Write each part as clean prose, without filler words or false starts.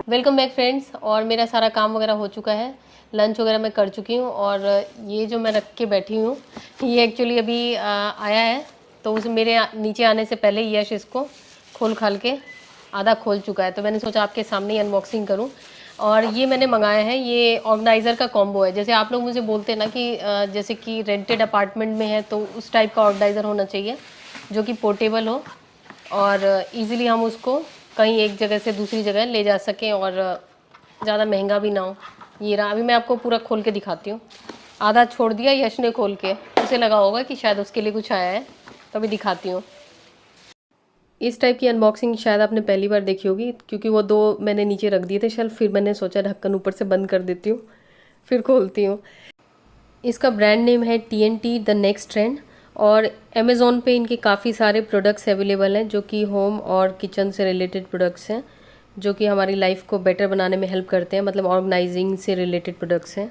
Welcome back friends. और मेरा सारा काम वगैरह हो चुका है, लंच वगैरह मैं कर चुकी हूँ। और ये जो मैं रख के बैठी हूँ ये एक्चुअली अभी आया है, तो उस मेरे नीचे आने से पहले यश इसको खोल खाल के आधा खोल चुका है, तो मैंने सोचा आपके सामने ही अनबॉक्सिंग करूँ। और ये मैंने मंगाया है, ये ऑर्गेनाइज़र का कॉम्बो है। जैसे आप लोग मुझे बोलते हैं ना कि जैसे कि रेंटेड अपार्टमेंट में है तो उस टाइप का ऑर्गेनाइज़र होना चाहिए जो कि पोर्टेबल हो और इजीली हम उसको कहीं एक जगह से दूसरी जगह ले जा सकें और ज़्यादा महंगा भी ना हो। ये रहा, अभी मैं आपको पूरा खोल के दिखाती हूँ। आधा छोड़ दिया यश ने खोल के, उसे लगा होगा कि शायद उसके लिए कुछ आया है, तो अभी दिखाती हूँ। इस टाइप की अनबॉक्सिंग शायद आपने पहली बार देखी होगी, क्योंकि वो दो मैंने नीचे रख दिए थे शेल्फ, फिर मैंने सोचा ढक्कन ऊपर से बंद कर देती हूँ फिर खोलती हूँ। इसका ब्रांड नेम है TNT द नेक्स्ट ट्रेंड। और अमेज़ॉन पे इनके काफ़ी सारे प्रोडक्ट्स अवेलेबल हैं जो कि होम और किचन से रिलेटेड प्रोडक्ट्स हैं, जो कि हमारी लाइफ को बेटर बनाने में हेल्प करते हैं, मतलब ऑर्गेनाइजिंग से रिलेटेड प्रोडक्ट्स हैं।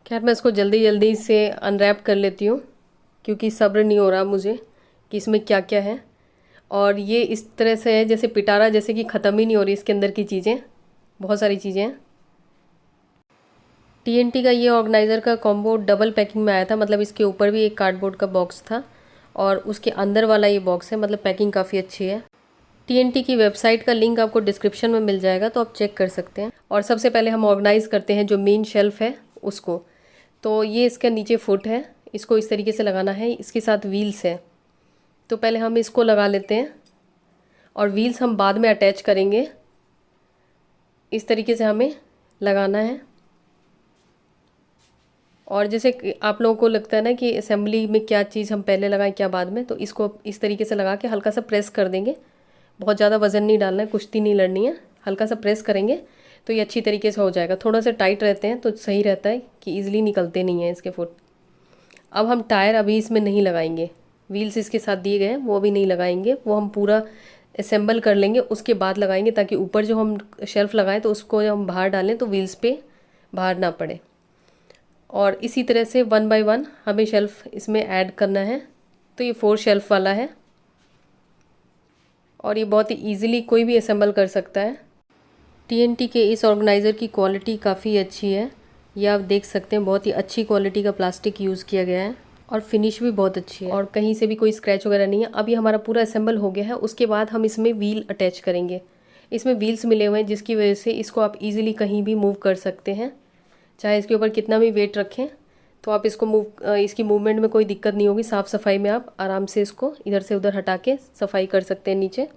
खैर मैं इसको जल्दी जल्दी से अनरैप कर लेती हूँ, क्योंकि सब्र नहीं हो रहा मुझे कि इसमें क्या क्या है। और ये इस तरह से है जैसे पिटारा, जैसे कि ख़त्म ही नहीं हो रही इसके अंदर की चीज़ें, बहुत सारी चीज़ें हैं। TNT का ये ऑर्गेनाइज़र का कॉम्बो डबल पैकिंग में आया था, मतलब इसके ऊपर भी एक कार्डबोर्ड का बॉक्स था और उसके अंदर वाला ये बॉक्स है, मतलब पैकिंग काफ़ी अच्छी है। TNT की वेबसाइट का लिंक आपको डिस्क्रिप्शन में मिल जाएगा, तो आप चेक कर सकते हैं। और सबसे पहले हम ऑर्गेनाइज़ करते हैं जो मेन शेल्फ है उसको। तो ये इसका नीचे फुट है, इसको इस तरीके से लगाना है, इसके साथ व्हील्स है। तो पहले हम इसको लगा लेते हैं और व्हील्स हम बाद में अटैच करेंगे। इस तरीके से हमें लगाना है। और जैसे आप लोगों को लगता है ना कि असेंबली में क्या चीज़ हम पहले लगाएं क्या बाद में, तो इसको इस तरीके से लगा के हल्का सा प्रेस कर देंगे। बहुत ज़्यादा वज़न नहीं डालना है, कुश्ती नहीं लड़नी है, हल्का सा प्रेस करेंगे तो ये अच्छी तरीके से हो जाएगा। थोड़ा सा टाइट रहते हैं तो सही रहता है कि ईज़िली निकलते नहीं हैं इसके फुट। अब हम टायर अभी इसमें नहीं लगाएंगे, व्हील्स इसके साथ दिए गए हैं वो अभी नहीं लगाएंगे, वो हम पूरा असेंबल कर लेंगे उसके बाद लगाएंगे, ताकि ऊपर जो हम शेल्फ़ लगाएं तो उसको जब हम बाहर डालें तो व्हील्स पे बाहर ना पड़े। और इसी तरह से 1 बाय 1 हमें शेल्फ़ इसमें ऐड करना है। तो ये 4 शेल्फ़ वाला है और ये बहुत ही ईजिली कोई भी असेंबल कर सकता है। TNT के इस ऑर्गेनाइज़र की क्वालिटी काफ़ी अच्छी है, ये आप देख सकते हैं, बहुत ही अच्छी क्वालिटी का प्लास्टिक यूज़ किया गया है और फिनिश भी बहुत अच्छी है और कहीं से भी कोई स्क्रैच वगैरह नहीं है। अब ये हमारा पूरा असेंबल हो गया है, उसके बाद हम इसमें व्हील अटैच करेंगे। इसमें व्हील्स मिले हुए हैं जिसकी वजह से इसको आप ईजिली कहीं भी मूव कर सकते हैं, चाहे इसके ऊपर कितना भी वेट रखें तो आप इसको इसकी मूवमेंट में कोई दिक्कत नहीं होगी। साफ़ सफाई में आप आराम से इसको इधर से उधर हटा के सफाई कर सकते हैं नीचे।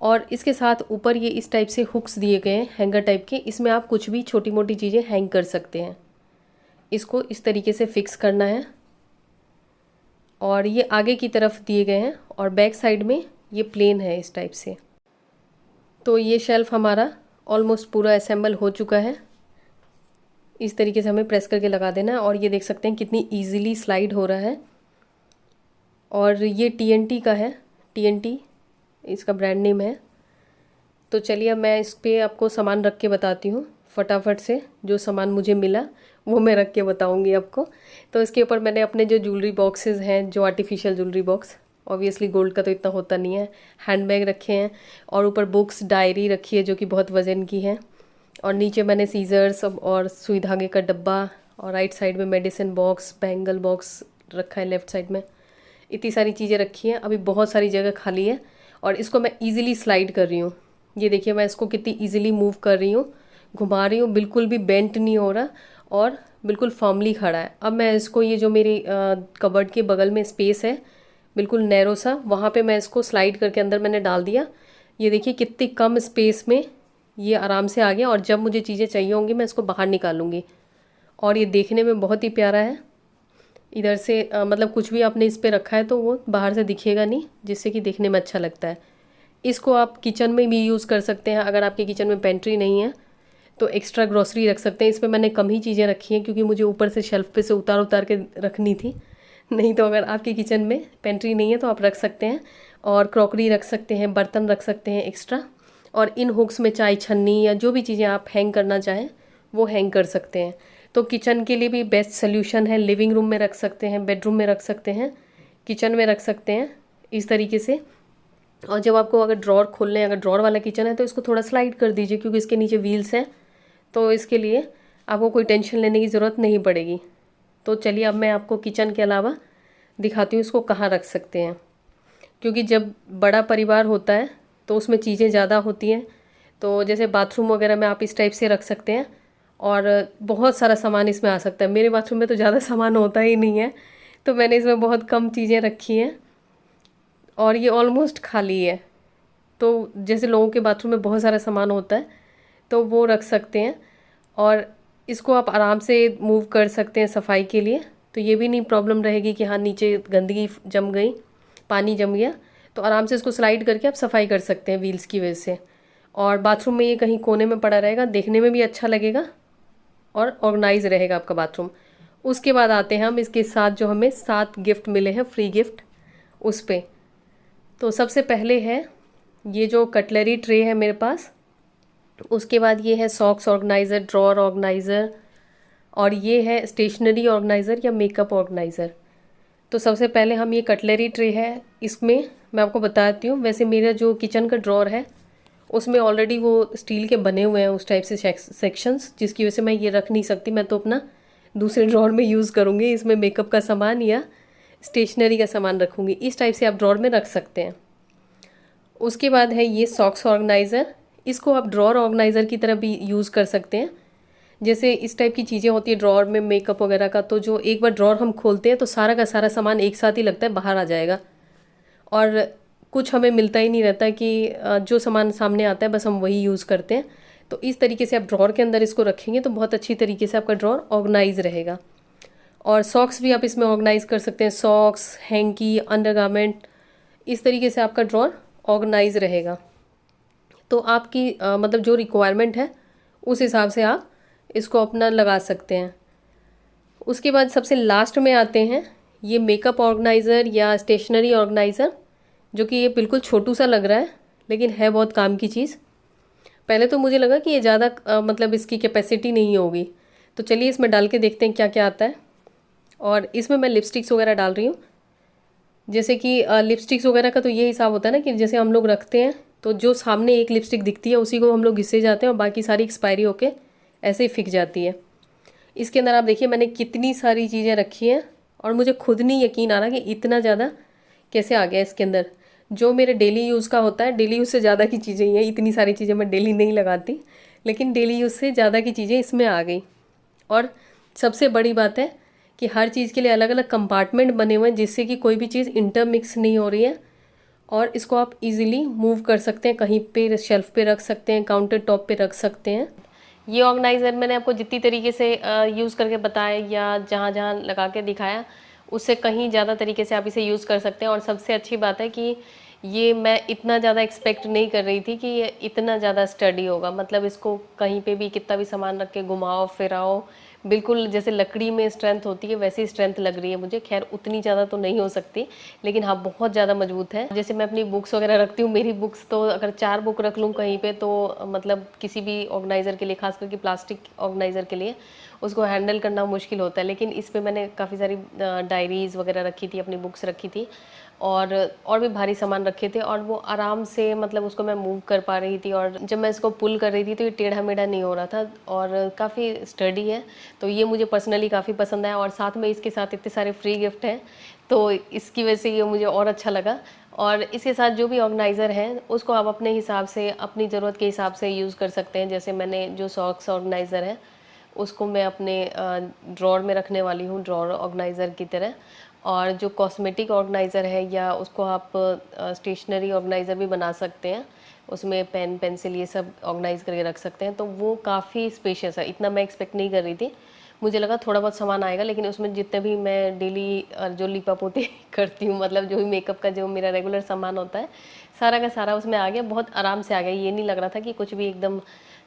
और इसके साथ ऊपर ये इस टाइप से हुक्स दिए गए हैं, हैंगर टाइप के, इसमें आप कुछ भी छोटी मोटी चीज़ें हैंग कर सकते हैं। इसको इस तरीके से फिक्स करना है और ये आगे की तरफ दिए गए हैं और बैक साइड में ये प्लेन है इस टाइप से। तो ये शेल्फ़ हमारा ऑलमोस्ट पूरा असेंबल हो चुका है। इस तरीके से हमें प्रेस करके लगा देना है और ये देख सकते हैं कितनी इजीली स्लाइड हो रहा है। और ये TNT का है, TNT इसका ब्रांड नेम है। तो चलिए अब मैं इस पर आपको सामान रख के बताती हूँ फटाफट से। जो सामान मुझे मिला वो मैं रख के बताऊँगी आपको। तो इसके ऊपर मैंने अपने जो ज्वेलरी बॉक्सेस हैं, जो artificial jewellery box, obviously gold का तो इतना होता नहीं है, हैंडबैग रखे हैं और ऊपर बुक्स डायरी रखी है जो कि बहुत वज़न की है। और नीचे मैंने सीजर्स और सुई धागे का डब्बा और राइट साइड में मेडिसिन बॉक्स, बैंगल बॉक्स रखा है लेफ़्ट साइड में। इतनी सारी चीज़ें रखी हैं, अभी बहुत सारी जगह खाली है और इसको मैं ईज़िली स्लाइड कर रही हूँ। ये देखिए मैं इसको कितनी ईज़िली मूव कर रही हूँ, घुमा रही हूँ, बिल्कुल भी बेंट नहीं हो रहा और बिल्कुल फर्मली खड़ा है। अब मैं इसको, ये जो मेरी कबर्ड के बगल में स्पेस है बिल्कुल नैरो सा, वहाँ पे मैं इसको स्लाइड करके अंदर मैंने डाल दिया। ये देखिए कितनी कम स्पेस में ये आराम से आ गया और जब मुझे चीज़ें चाहिए होंगी मैं इसको बाहर निकालूंगी। और ये देखने में बहुत ही प्यारा है। इधर से मतलब कुछ भी आपने इस पे रखा है तो वो बाहर से दिखेगा नहीं, जिससे कि देखने में अच्छा लगता है। इसको आप किचन में भी यूज़ कर सकते हैं। अगर आपके किचन में पेंट्री नहीं है तो एक्स्ट्रा ग्रॉसरी रख सकते हैं। इसमें मैंने कम ही चीज़ें रखी हैं क्योंकि मुझे ऊपर से शेल्फ पे से उतार उतार के रखनी थी। नहीं तो अगर आपके किचन में पेंट्री नहीं है तो आप रख सकते हैं और क्रॉकरी रख सकते हैं, बर्तन रख सकते हैं एक्स्ट्रा। और इन हुक्स में चाय छन्नी या जो भी चीज़ें आप हैंग करना चाहें वो हैंग कर सकते हैं। तो किचन के लिए भी बेस्ट सोल्यूशन है। लिविंग रूम में रख सकते हैं, बेडरूम में रख सकते हैं, किचन में रख सकते हैं इस तरीके से। और जब आपको अगर ड्रॉर खोलने हैं, अगर ड्रॉर वाला किचन है तो इसको थोड़ा स्लाइड कर दीजिए, क्योंकि इसके नीचे व्हील्स हैं, तो इसके लिए आपको कोई टेंशन लेने की ज़रूरत नहीं पड़ेगी। तो चलिए अब मैं आपको किचन के अलावा दिखाती हूँ इसको कहाँ रख सकते हैं, क्योंकि जब बड़ा परिवार होता है तो उसमें चीज़ें ज़्यादा होती हैं। तो जैसे बाथरूम वगैरह में आप इस टाइप से रख सकते हैं, और बहुत सारा सामान इसमें आ सकता है। मेरे बाथरूम में तो ज़्यादा सामान होता ही नहीं है, तो मैंने इसमें बहुत कम चीज़ें रखी हैं और ये ऑलमोस्ट खाली है। तो जैसे लोगों के बाथरूम में बहुत सारा सामान होता है तो वो रख सकते हैं, और इसको आप आराम से मूव कर सकते हैं सफाई के लिए। तो ये भी नहीं प्रॉब्लम रहेगी कि हाँ नीचे गंदगी जम गई, पानी जम गया, तो आराम से इसको स्लाइड करके आप सफाई कर सकते हैं व्हील्स की वजह से। और बाथरूम में ये कहीं कोने में पड़ा रहेगा, देखने में भी अच्छा लगेगा और ऑर्गेनाइज रहेगा आपका बाथरूम। उसके बाद आते हैं हम इसके साथ जो हमें 7 गिफ्ट मिले हैं, फ्री गिफ्ट, उस पे। तो सबसे पहले है ये जो कटलरी ट्रे है मेरे पास, उसके बाद ये है सॉक्स ऑर्गेनाइज़र, ड्रॉर ऑर्गेनाइज़र, और ये है स्टेशनरी ऑर्गेनाइज़र या मेकअप ऑर्गेनाइज़र। तो सबसे पहले हम ये कटलरी ट्रे है, इसमें मैं आपको बताती हूँ। वैसे मेरा जो किचन का ड्रॉर है उसमें ऑलरेडी वो स्टील के बने हुए हैं उस टाइप से सेक्शंस, जिसकी वजह से मैं ये रख नहीं सकती। मैं तो अपना दूसरे ड्रॉर में यूज़ करूँगी, इसमें मेकअप का सामान या स्टेशनरी का सामान रखूँगी। इस टाइप से आप ड्रॉर में रख सकते हैं। उसके बाद है ये सॉक्स ऑर्गेनाइज़र, इसको आप ड्रॉर ऑर्गेनाइज़र की तरह भी यूज़ कर सकते हैं। जैसे इस टाइप की चीज़ें होती है ड्रॉर में मेकअप वगैरह का, तो जो एक बार ड्रॉर हम खोलते हैं तो सारा का सारा सामान एक साथ ही लगता है बाहर आ जाएगा, और कुछ हमें मिलता ही नहीं रहता कि जो सामान सामने आता है बस हम वही यूज़ करते हैं। तो इस तरीके से आप ड्रॉर के अंदर इसको रखेंगे तो बहुत अच्छी तरीके से आपका ड्रॉर ऑर्गेनाइज रहेगा। और सॉक्स भी आप इसमें ऑर्गेनाइज कर सकते हैं, सॉक्स, हैंकी, अंडरगारमेंट, इस तरीके से आपका ड्रॉर ऑर्गेनाइज रहेगा। तो आपकी मतलब जो रिक्वायरमेंट है उस हिसाब से आप इसको अपना लगा सकते हैं। उसके बाद सबसे लास्ट में आते हैं ये मेकअप ऑर्गेनाइज़र या स्टेशनरी ऑर्गेनाइज़र, जो कि ये बिल्कुल छोटू सा लग रहा है लेकिन है बहुत काम की चीज़। पहले तो मुझे लगा कि ये ज़्यादा मतलब इसकी कैपेसिटी नहीं होगी, तो चलिए इसमें डाल के देखते हैं क्या क्या आता है। और इसमें मैं लिपस्टिक्स वगैरह डाल रही हूँ। जैसे कि लिपस्टिक्स वगैरह का तो ये हिसाब होता है ना कि जैसे हम लोग रखते हैं तो जो सामने एक लिपस्टिक दिखती है उसी को हम लोग घिसे जाते हैं और बाकी सारी एक्सपायरी होके ऐसे ही फिक जाती है। इसके अंदर आप देखिए मैंने कितनी सारी चीज़ें रखी हैं, और मुझे खुद नहीं यकीन आ रहा कि इतना ज़्यादा कैसे आ गया इसके अंदर। जो मेरे डेली यूज़ का होता है, डेली यूज़ से ज़्यादा की चीज़ें ही हैं। इतनी सारी चीज़ें मैं डेली नहीं लगाती, लेकिन डेली यूज़ से ज़्यादा की चीज़ें इसमें आ गई। और सबसे बड़ी बात है कि हर चीज़ के लिए अलग अलग कंपार्टमेंट बने हुए हैं, जिससे कि कोई भी चीज़ इंटरमिक्स नहीं हो रही है, और इसको आप इजीली मूव कर सकते हैं, कहीं पे शेल्फ पे रख सकते हैं, काउंटर टॉप पे रख सकते हैं। ये ऑर्गेनाइज़र मैंने आपको जितनी तरीके से यूज़ करके बताया या जहाँ जहाँ लगा के दिखाया, उससे कहीं ज़्यादा तरीके से आप इसे यूज़ कर सकते हैं। और सबसे अच्छी बात है कि ये मैं इतना ज़्यादा एक्सपेक्ट नहीं कर रही थी कि ये इतना ज़्यादा स्टडी होगा। मतलब इसको कहीं पे भी कितना भी सामान रख के घुमाओ फिराओ, बिल्कुल जैसे लकड़ी में स्ट्रेंथ होती है वैसी स्ट्रेंथ लग रही है मुझे। खैर उतनी ज़्यादा तो नहीं हो सकती, लेकिन हाँ बहुत ज़्यादा मजबूत है। जैसे मैं अपनी बुक्स वगैरह रखती हूँ, मेरी बुक्स तो अगर 4 बुक रख लूँ कहीं पे तो मतलब किसी भी ऑर्गेनाइज़र के लिए, खास करके प्लास्टिक ऑर्गेनाइज़र के लिए, उसको हैंडल करना मुश्किल होता है। लेकिन इस पे मैंने काफ़ी सारी डायरीज़ वगैरह रखी थी, अपनी बुक्स रखी थी, और भी भारी सामान रखे थे, और वो आराम से मतलब उसको मैं मूव कर पा रही थी। और जब मैं इसको पुल कर रही थी तो ये टेढ़ा मेढ़ा नहीं हो रहा था, और काफ़ी स्टडी है। तो ये मुझे पर्सनली काफ़ी पसंद आया, और साथ में इसके साथ इतने सारे फ्री गिफ्ट हैं तो इसकी वजह से ये मुझे और अच्छा लगा। और इसके साथ जो भी ऑर्गेनाइज़र है उसको आप अपने हिसाब से, अपनी ज़रूरत के हिसाब से यूज़ कर सकते हैं। जैसे मैंने जो सॉक्स ऑर्गेनाइज़र है उसको मैं अपने ड्रॉर में रखने वाली हूँ, ड्रॉर ऑर्गेनाइज़र की तरह। और जो कॉस्मेटिक ऑर्गेनाइज़र है या उसको आप स्टेशनरी ऑर्गेनाइज़र भी बना सकते हैं, उसमें पेन पेंसिल ये सब ऑर्गेनाइज़ करके रख सकते हैं, तो वो काफ़ी स्पेशियस है। इतना मैं एक्सपेक्ट नहीं कर रही थी, मुझे लगा थोड़ा बहुत सामान आएगा, लेकिन उसमें जितने भी मैं डेली जो लिपा पोती करती हूँ, मतलब जो भी मेकअप का जो मेरा रेगुलर सामान होता है सारा का सारा उसमें आ गया, बहुत आराम से आ गया। ये नहीं लग रहा था कि कुछ भी एकदम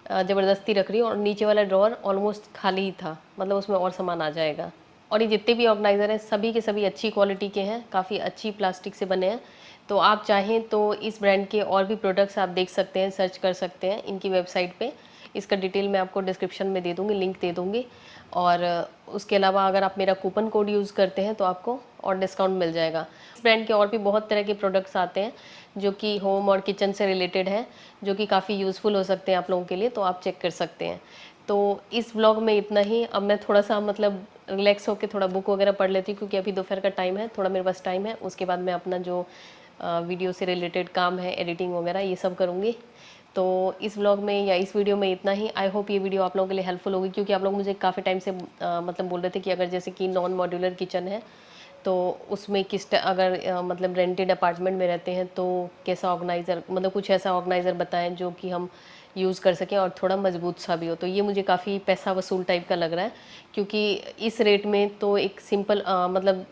ज़बरदस्ती रख रही हूँ। और नीचे वाला ड्रॉअर ऑलमोस्ट खाली ही था, मतलब उसमें और सामान आ जाएगा। और ये जितने भी ऑर्गेनाइज़र हैं सभी के सभी अच्छी क्वालिटी के हैं, काफ़ी अच्छी प्लास्टिक से बने हैं। तो आप चाहें तो इस ब्रांड के और भी प्रोडक्ट्स आप देख सकते हैं, सर्च कर सकते हैं इनकी वेबसाइट पे। इसका डिटेल मैं आपको डिस्क्रिप्शन में दे दूँगी, लिंक दे दूँगी। और उसके अलावा अगर आप मेरा कूपन कोड यूज़ करते हैं तो आपको और डिस्काउंट मिल जाएगा। इस ब्रांड के और भी बहुत तरह के प्रोडक्ट्स आते हैं जो कि होम और किचन से रिलेटेड है, जो कि काफ़ी यूज़फुल हो सकते हैं आप लोगों के लिए, तो आप चेक कर सकते हैं। तो इस व्लॉग में इतना ही। अब मैं थोड़ा-सा मतलब रिलैक्स होके थोड़ा बुक वगैरह पढ़ लेती हूँ, क्योंकि अभी दोपहर का टाइम है, थोड़ा मेरे पास टाइम है। उसके बाद मैं अपना जो वीडियो से रिलेटेड काम है, एडिटिंग वगैरह ये सब करूँगी। तो इस व्लॉग में या इस वीडियो में इतना ही। आई होप ये वीडियो आप लोगों के लिए हेल्पफुल होगी, क्योंकि आप लोग मुझे काफ़ी टाइम से मतलब बोल रहे थे कि अगर जैसे कि नॉन मॉड्यूलर किचन है तो उसमें अगर मतलब रेंटेड अपार्टमेंट में रहते हैं तो कैसा ऑर्गेनाइज़र, मतलब कुछ ऐसा ऑर्गेनाइज़र बताएं जो कि हम यूज़ कर सकें और थोड़ा मजबूत सा भी हो। तो ये मुझे काफ़ी पैसा वसूल टाइप का लग रहा है, क्योंकि इस रेट में तो एक सिंपल मतलब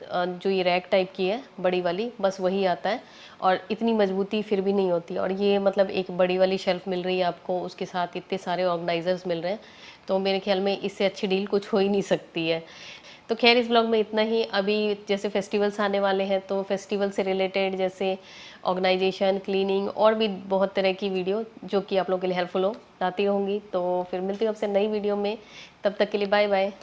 जो ये रैक टाइप की है बड़ी वाली, बस वही आता है और इतनी मजबूती फिर भी नहीं होती। और ये मतलब एक बड़ी वाली शेल्फ़ मिल रही है आपको, उसके साथ इतने सारे ऑर्गेनाइज़र्स मिल रहे हैं, तो मेरे ख्याल में इससे अच्छी डील कुछ हो ही नहीं सकती है। तो खैर इस ब्लॉग में इतना ही। अभी जैसे फेस्टिवल्स आने वाले हैं, तो फेस्टिवल से रिलेटेड जैसे ऑर्गेनाइजेशन, क्लीनिंग और भी बहुत तरह की वीडियो जो कि आप लोगों के लिए हेल्पफुल हो लाती रहूँगी। तो फिर मिलती हूँ आपसे नई वीडियो में, तब तक के लिए बाय बाय।